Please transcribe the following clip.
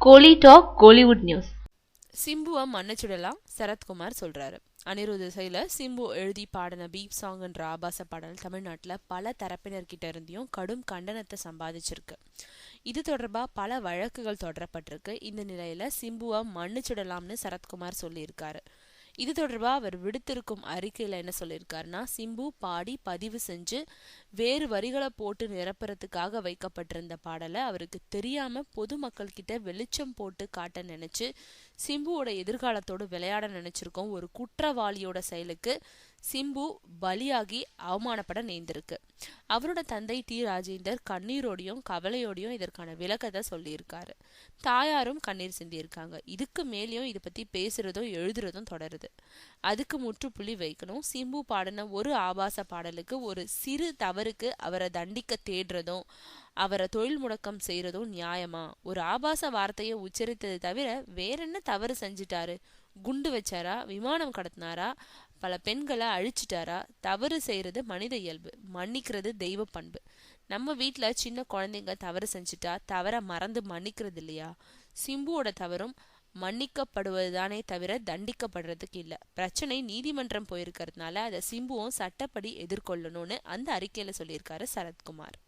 கோலி talk Kollywood news. சிம்புவை மன்னிச்சுடலாம் Sarathkumar சொல்றாரு. அனிருத் இசையில சிம்பு எழுதி பாடின பீப் சாங்ன்ற ஆபாச பாடல் தமிழ்நாட்டில் பல தரப்பினர்கிட்ட இருந்தையும் கடும் கண்டனத்தை சம்பாதிச்சிருக்கு. இது தொடர்பா பல வழக்குகள் தொடரப்பட்டிருக்கு. இந்த நிலையில சிம்புவை மன்னிச்சுடலாம்னு சரத்குமார் சொல்லியிருக்காரு. இது தொடர்பா அவர் விடுத்திருக்கும் அறிக்கையில என்ன சொல்லியிருக்காருன்னா, சிம்பு பாடி பதிவு செஞ்சு வேறு வரிகளை போட்டு நிரப்புறதுக்காக வைக்கப்பட்டிருந்த பாடலை அவருக்கு தெரியாம பொதுமக்கள் கிட்ட வெளிச்சம் போட்டு காட்ட நினைச்சு சிம்புவோட எதிர்காலத்தோடு விளையாட நினைச்சிருக்கோம். ஒரு குற்றவாளியோட செயலுக்கு சிம்பு பலியாகி அவமானப்பட நேர்ந்திருக்கு. அவரோட தந்தை டி ராஜேந்தர் கண்ணீரோடையும் கவலையோடையும் இதற்கான விளக்கத்தை சொல்லியிருக்காரு. தாயாரும் கண்ணீர் சிந்தியிருக்காங்க. இதுக்கு மேலேயும் இதை பத்தி பேசுறதும் எழுதுறதும் தொடருது. அதுக்கு முற்றுப்புள்ளி வைக்கணும். சிம்பு பாடின ஒரு ஆபாச பாடலுக்கு ஒரு சிறு தவறுக்கு அவரை தண்டிக்க தேடுறதும் அவரை தொழில் முடக்கம் செய்யறதும் நியாயமா? ஒரு ஆபாச வார்த்தையை உச்சரித்தது தவிர வேற என்ன தவறு செஞ்சிட்டாரு? குண்டு வச்சாரா? விமானம் கடத்தினாரா? பல பெண்களை அழிச்சிட்டாரா? தவறு செய்யறது மனித இயல்பு, மன்னிக்கிறது தெய்வ பண்பு. நம்ம வீட்டுல சின்ன குழந்தைங்க தவறு செஞ்சுட்டா தவற மறந்து மன்னிக்கிறது இல்லையா? சிம்புவோட தவறும் மன்னிக்கப்படுவதுதானே தவிர தண்டிக்கப்படுறதுக்கு இல்ல. பிரச்சனை நீதிமன்றம் போயிருக்கிறதுனால அதை சிம்புவும் சட்டப்படி எதிர்கொள்ளணும்னு அந்த அறிக்கையில சொல்லியிருக்காரு சரத்குமார்.